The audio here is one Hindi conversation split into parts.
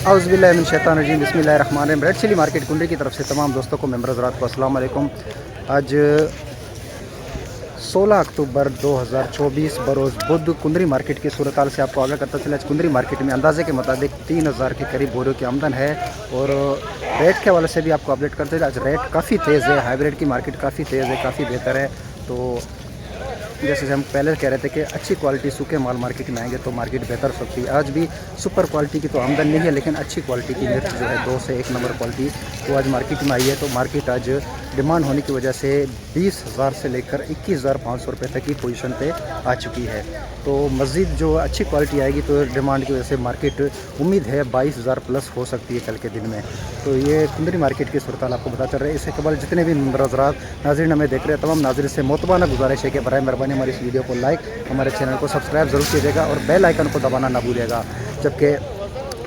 औज़ुबिल्लाहिमिनश्शैतानिर्रजीम बिस्मिल्लाहिर्रहमानिर्रहीम। रेड चिली मार्केट कुंडरी की तरफ से तमाम दोस्तों को मेंबर हज़रात को अस्सलाम वालेकुम। आज 16 अक्टूबर 2024 बरोज़ बुध कुंदरी मार्केट की सूरत हाल से आपको आगाह करता चला। आज कुंदरी मार्केट में अंदाजे के मुताबिक 3000 के करीब बोरियों की आमदन है और रेट के हवाले से भी आपको अपडेट करते हैं। आज रेट काफ़ी तेज़ है, हाइब्रिड की मार्केट काफ़ी तेज़ है, काफ़ी बेहतर है। तो जैसे हम पहले कह रहे थे कि अच्छी क्वालिटी सूखे माल मार्केट में आएंगे तो मार्केट बेहतर हो सकती है। आज भी सुपर क्वालिटी की तो आमदन नहीं है, लेकिन अच्छी क्वालिटी की मिर्च जो है 2 से 1 नंबर क्वालिटी तो आज मार्केट में आई है। तो मार्केट आज डिमांड होने की वजह से 20,000 से लेकर 21,500 रुपये तक की पोजीशन पे आ चुकी है। तो मज़ीद जो अच्छी क्वालिटी आएगी तो डिमांड की वजह से मार्केट उम्मीद है 22,000 प्लस हो सकती है कल के दिन में। तो ये कुंदरी मार्केट की सूरत हाल आपको बता चल रहे हैं। इससे कबल जितने भी मेंबर हज़रात नाज़रीन हमें देख रहे हैं, तमाम नाज़रीन से मोतबाना गुजारिश है कि बराए मेहरबानी हमारी इस वीडियो को लाइक, हमारे चैनल को सब्सक्राइब ज़रूर कीजिएगा और बेल आइकन को दबाना ना भूलिएगा। जबकि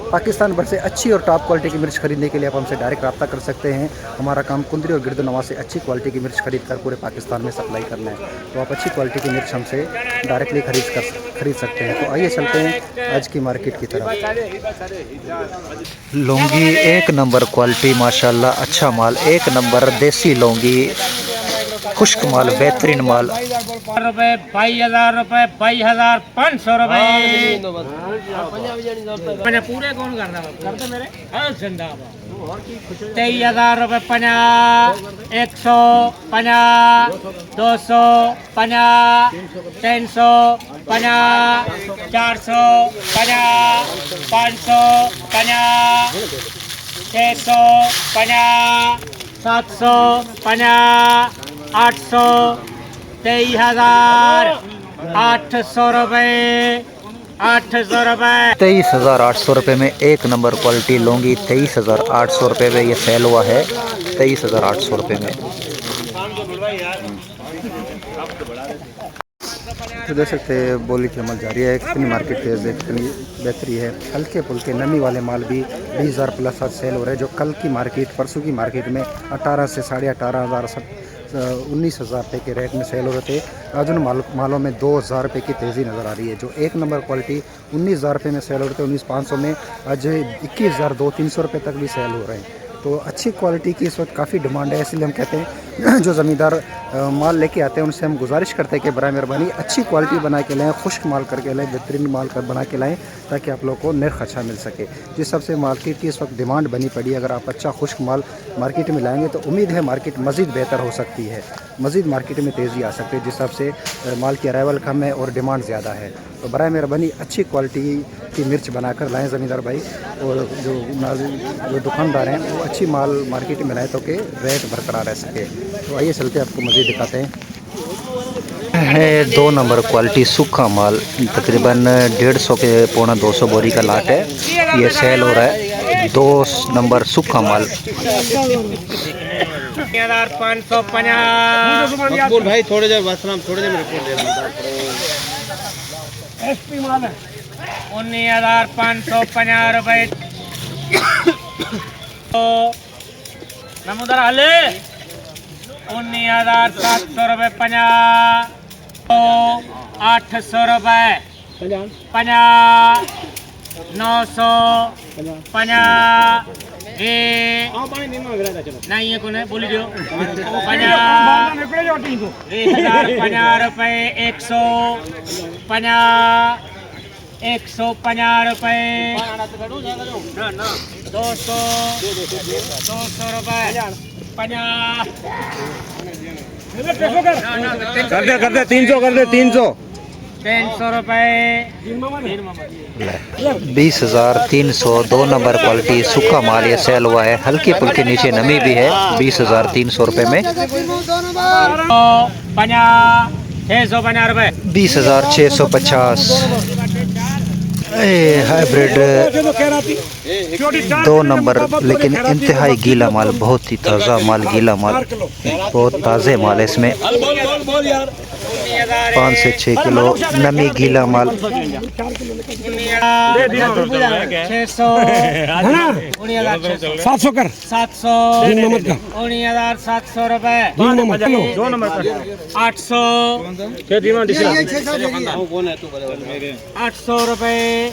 पाकिस्तान भर से अच्छी और टॉप क्वालिटी की मिर्च खरीदने के लिए आप हमसे डायरेक्ट रब्ता कर सकते हैं। हमारा काम कुंदरी और गिरदनवा से अच्छी क्वालिटी की मिर्च खरीद कर पूरे पाकिस्तान में सप्लाई करना है। तो आप अच्छी क्वालिटी की मिर्च हमसे डायरेक्टली खरीद सकते हैं। तो आइए चलते हैं आज की मार्केट की तरफ। लौंगी एक नंबर क्वालिटी माशाल्लाह, अच्छा माल, एक नंबर देसी लौंगी, खुश्क माल, बेहतरीन माल। रुपए 22,000 रुपए 22,500 रुपए पूरे कौन करते मेरे 23,000 रुपए 50, 150, 250, 350, 450, 550, 650, 750, 800, 23,000, 800 रुपए, 800 रुपए। 23,800 रुपये में एक नंबर क्वालिटी लौंगी 23,800 रुपये में ये सेल हुआ है। 23,800 रुपये में तो देख सकते हैं बोली की अमल जारी है। कितनी मार्केट तेज़ है, कितनी बेहतरी है। हल्के फुल्के नमी वाले माल भी 20,000 प्लस आज सेल हो रहे हैं। जो कल की मार्केट, परसों की मार्केट में 18 से 18,500 19,000 रुपये के रेट में सेल हो रहे थे। आज उन मालों में 2,000 रुपये की तेज़ी नज़र आ रही है। जो एक नंबर क्वालिटी 19,000 रुपये में सेल हो रहे थे, 19,500 में आज 21,200-300 रुपये तक भी सेल हो रहे हैं। तो अच्छी क्वालिटी की इस वक्त काफ़ी डिमांड है। इसलिए हम कहते हैं जो ज़मींदार माल लेके आते हैं उनसे हम गुजारिश करते हैं कि बराए मेहरबानी अच्छी क्वालिटी बना के लाएँ, खुश्क माल करके लाएँ, बेहतरीन माल बना के लाएँ, ताकि आप लोगों को नर्ख अच्छा मिल सके। जिस हिसाब से मार्केट की इस वक्त डिमांड बनी पड़ी है, अगर आप अच्छा खुश्क माल मार्केट में लाएंगे तो उम्मीद है मार्केट मज़ीद बेहतर हो सकती है, मज़ीद मार्केट में तेज़ी आ सकती है। जिस हिसाब से माल की अराइवल कम है और डिमांड ज़्यादा है, तो बराए मेहरबानी अच्छी क्वालिटी की मिर्च बनाकर लाएँ ज़मींदार भाई। और जो दुकानदार हैं वो अच्छी माल मार्केट में लाएँ तो कि रेट बरकरार रह सके। तो आइए चलते आपको मज़ीद दिखाते हैं। है 2 नंबर क्वालिटी सूखा माल, तकरीबन 150 के 250 बोरी का लाट है, ये सेल हो रहा है। 2 नंबर सूखा माल 550 भाई, थोड़े देर थोड़े देर 19,550 रुपए नमूदर हले 19,700 रुपए 50, 800 रुपए 50, 900 50 नहीं है कौन है बोली दो 50, 1,050 रुपए 150, 150 रुपए 200 रुपए 50 कर दे 300 कर दे 300 रुपए 20,300 2 नंबर क्वालिटी सूखा माल ये सेल हुआ है। हल्की फुल्की नीचे नमी भी है। 20,300 रुपये में 650 रुपए 20,650। हाइब्रिड 2 नंबर, लेकिन इंतहाई गीला माल, बहुत ही ताज़ा माल, गीला माल, बहुत ताज़े माल है इसमें। 5 से 6 किलो नमी गीला माल। 700 कर 700 700 रुपए 800 800 रुपए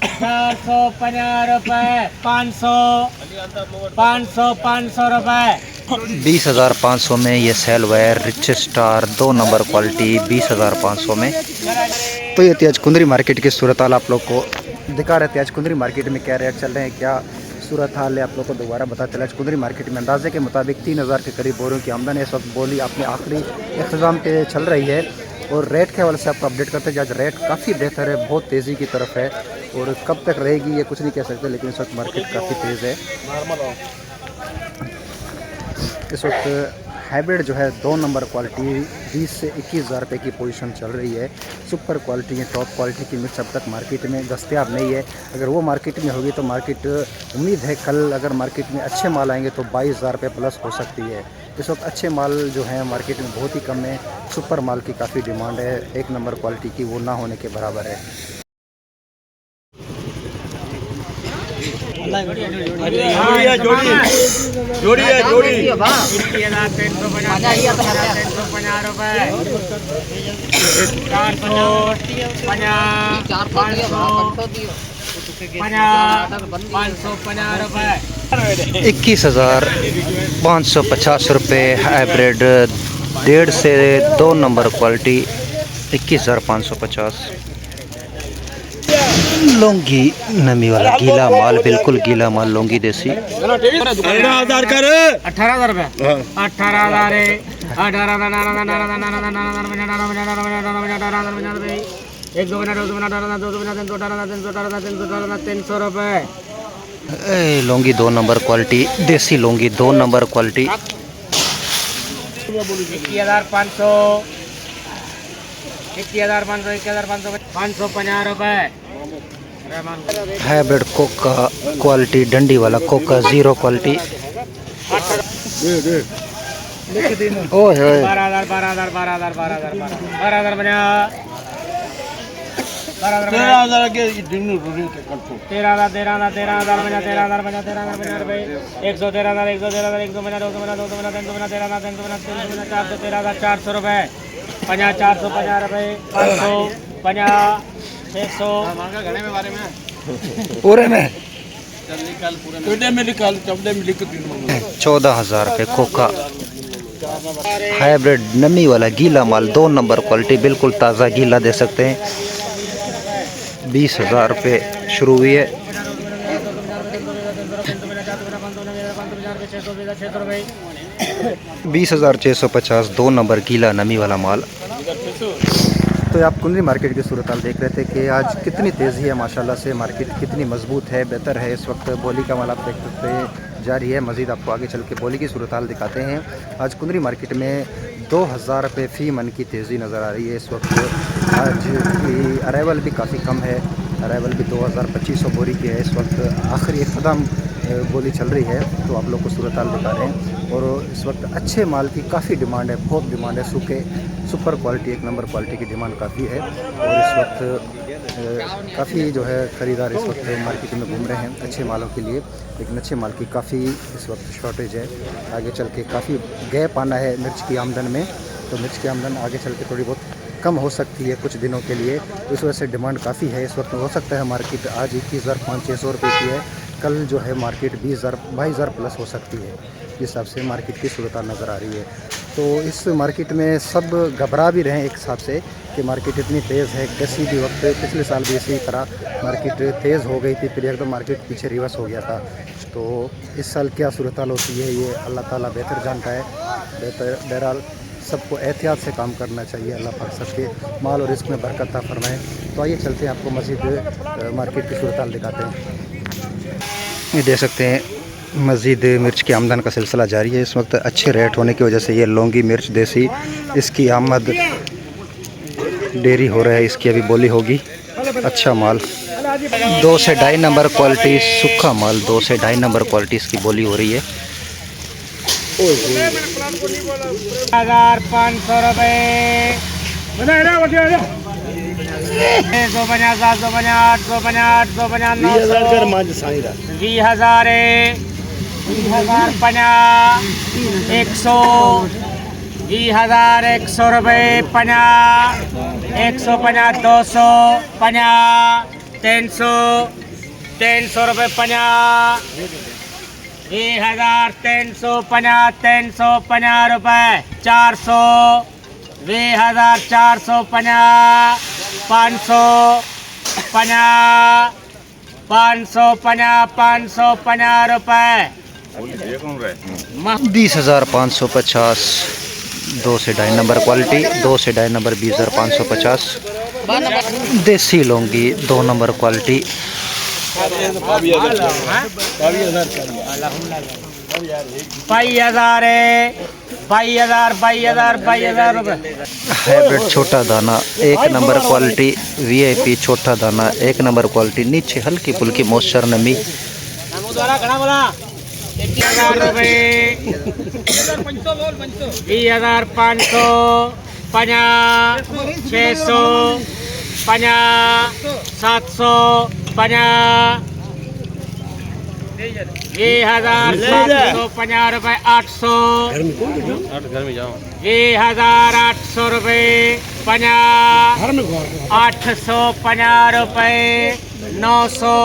450 रुपए 500 रुपए 20,500 में ये cell wire Rich Star 2 number quality 20,500 में। तो ये तेज कुंदरी मार्केट की सूरत हाल आप लोग को दिखा रहे थे। आज कुंदरी मार्केट में क्या रेट चल रहे हैं, क्या सूरत हाल है, आप लोग को दोबारा पता चला। आज कुंदरी मार्केट में अंदाजे के मुताबिक 3,000 के करीब बोरियों की आमदन है। इस वक्त बोली अपने आखिरी इंतज़ाम पे चल रही है और रेट के हवाले से आपको अपडेट करते हैं। आज रेट काफ़ी बेहतर है, बहुत तेज़ी की तरफ है और कब तक रहेगी ये कुछ नहीं कह सकते, लेकिन इस वक्त मार्केट काफ़ी तेज़ है। इस वक्त हाइब्रिड जो है 2 नंबर क्वालिटी 20 से 21,000 रुपये की पोजीशन चल रही है। सुपर क्वालिटी है, टॉप क्वालिटी की मिर्च अब तक मार्केट में दस्तयाब नहीं है। अगर वो मार्केट में होगी तो मार्केट उम्मीद है कल अगर मार्केट में अच्छे माल आएंगे तो 22,000 रुपये प्लस हो सकती है। इस वक्त अच्छे माल जो हैं मार्केट में बहुत ही कम है। सुपर माल की काफ़ी डिमांड है, 1 नंबर क्वालिटी की वो ना होने के बराबर है। जोड़ी है जोड़ी 3,350 रुपए 550 रुपए 21,550 रुपये हाइब्रिड 1.5 से 2 नंबर क्वालिटी 21,550। लौंगी नमी वाला गीला माल, बिल्कुल गीला माल लौंगी देसी 18,000 कर 18,000 रुपए 18,000 300 रुपए लौंगी 2 नंबर क्वालिटी देसी लौंगी 2 नंबर क्वालिटी 21,500 550 रुपए हाइब्रिड कोका क्वालिटी डंडी वाला कोका 0 क्वालिटी 12,000 13,000 के 400 रुपए 450 रुपए 550 600 पूरे में 14,000 रुपये कोका हाइब्रिड नमी वाला गीला माल 2 नंबर क्वालिटी बिल्कुल ताज़ा गीला दे सकते हैं। 20,000 रुपये शुरू हुई है। 20,650 2 नंबर गीला नमी वाला माल। तो आप कुंदरी मार्केट की सूरत हाल देख रहे थे कि आज कितनी तेज़ी है, माशाल्लाह से मार्केट कितनी मजबूत है, बेहतर है। इस वक्त बोली का माल आप देख सकते हैं जारी है। मज़ीद आपको आगे चल के बोली की सूरत हाल दिखाते हैं। आज कुंदरी मार्केट में 2,000 रुपये फ़ी मन की तेज़ी नज़र आ रही है। इस वक्त आज की अराइवल भी काफ़ी कम है, अराइवल भी 2,2500 बोरी की है। इस वक्त आखिरी इक़दाम बोली चल रही है तो आप लोग को सूरत हाल दिखा रहे हैं। और इस वक्त अच्छे माल की काफ़ी डिमांड है, बहुत डिमांड है। सूखे सुपर क्वालिटी 1 नंबर क्वालिटी की डिमांड काफ़ी है और इस वक्त काफ़ी जो है ख़रीदार इस वक्त मार्केट में घूम रहे हैं अच्छे मालों के लिए, लेकिन अच्छे माल की काफ़ी इस वक्त शॉर्टेज है। आगे चल के काफ़ी गैप आना है मिर्च की आमदन में, तो मिर्च की आमदन आगे चल के थोड़ी बहुत कम हो सकती है कुछ दिनों के लिए। इस वजह से डिमांड काफ़ी है। इस वक्त हो सकता है मार्केट आज 21,500-600 रुपये की है, कल जो है मार्केट 22,000 प्लस हो सकती है। जिस हिसाब से मार्केट की सूरत नज़र आ रही है, तो इस मार्केट में सब घबरा भी रहे हैं एक हिसाब से कि मार्केट इतनी तेज़ है। किसी भी वक्त पिछले साल भी इसी तरह मार्केट तेज़ हो गई थी, फिर एकदम मार्केट पीछे रिवर्स हो गया था। तो इस साल क्या सूरत हाल होती है ये अल्लाह ताला बेहतर जानता है। बहरहाल सबको एहतियात से काम करना चाहिए। अल्लाह पाक सबके माल और रिस्क में बरकत अता फरमाए। तो आइए चलते हैं, आपको मज़ीद मार्केट की सूरत हाल दिखाते हैं। ये देख सकते हैं मज़ीद मिर्च की आमदन का सिलसिला जारी है। इस वक्त अच्छे रेट होने की वजह से ये लौंगी मिर्च देसी इसकी आमद देरी हो रहा है, इसकी अभी बोली होगी। अच्छा माल 2 से 2.5 नंबर क्वालिटी सूखा माल 2 से 2.5 नंबर क्वालिटी इसकी बोली हो रही है। 1,500 रुपए 250 750 850 850 20,000 20,050 100 20,000 100 रुपए 50 150 200 50 300 रुपये 50 3,350 रुपये 400 2,450 550 रुपये 20,550 2 से 2.5 नंबर क्वालिटी 2 से 2.5 नंबर 20,550 देसी लौंगी 2 नंबर क्वालिटी 22,000 रुपये हाइब्रिड छोटा दाना 1 नंबर क्वालिटी वीआईपी छोटा दाना 1 नंबर क्वालिटी नीचे हल्की फुल्की मॉइस्चर नमी 21,000 रुपये 20,500 50 600 50 700 50 2,750 रुपये 800 2,800 रुपये 50 850 रुपये 900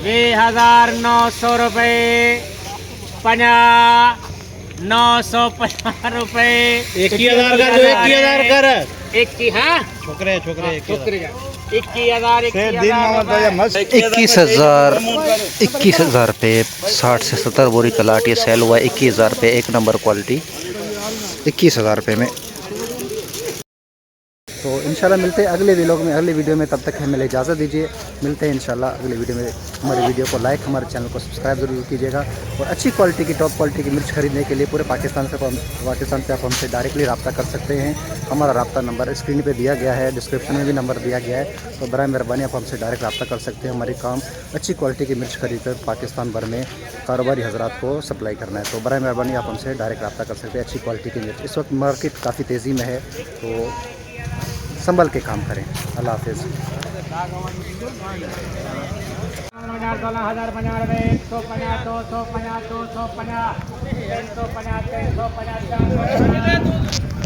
2,900 रुपये 50 950 रुपये 21,000 कर दो, 21,000 कर। 21 हाँ छोकरे 21,000 21,000 रुपये 60 से 70 बोरी कलाट ये सेल हुआ 21,000 रुपये 1 नंबर क्वालिटी 21,000 रुपये में। तो इंशाल्लाह मिलते हैं अगले व्लॉग में, अगले वीडियो में। तब तक हमें इजाज़त दीजिए। मिलते हैं इंशाल्लाह अगले वीडियो में। हमारे वीडियो को लाइक, हमारे चैनल को सब्सक्राइब ज़रूर कीजिएगा। और अच्छी क्वालिटी की, टॉप क्वालिटी की मिर्च खरीदने के लिए पूरे पाकिस्तान से आप हमसे डायरेक्टली रब्ता कर सकते हैं। हमारा रब्ता नंबर स्क्रीन पर दिया गया है, डिस्क्रिप्शन में भी नंबर दिया गया है। तो बराए मेहरबानी आप हमसे डायरेक्ट रब्ता कर सकते हैं। हमारी काम अच्छी क्वालिटी की मिर्च खरीद कर पाकिस्तान भर में कारोबारी हजरात को सप्लाई करना है। तो बराए मेहरबानी आप हमसे डायरेक्ट रब्ता कर सकते हैं अच्छी क्वालिटी की मिर्च। इस वक्त मार्केट काफ़ी तेज़ी में है, तो संभल के काम करें। अल्लाह हाफिज़। 12,000 50 रुपये 150 250 250 350 350 450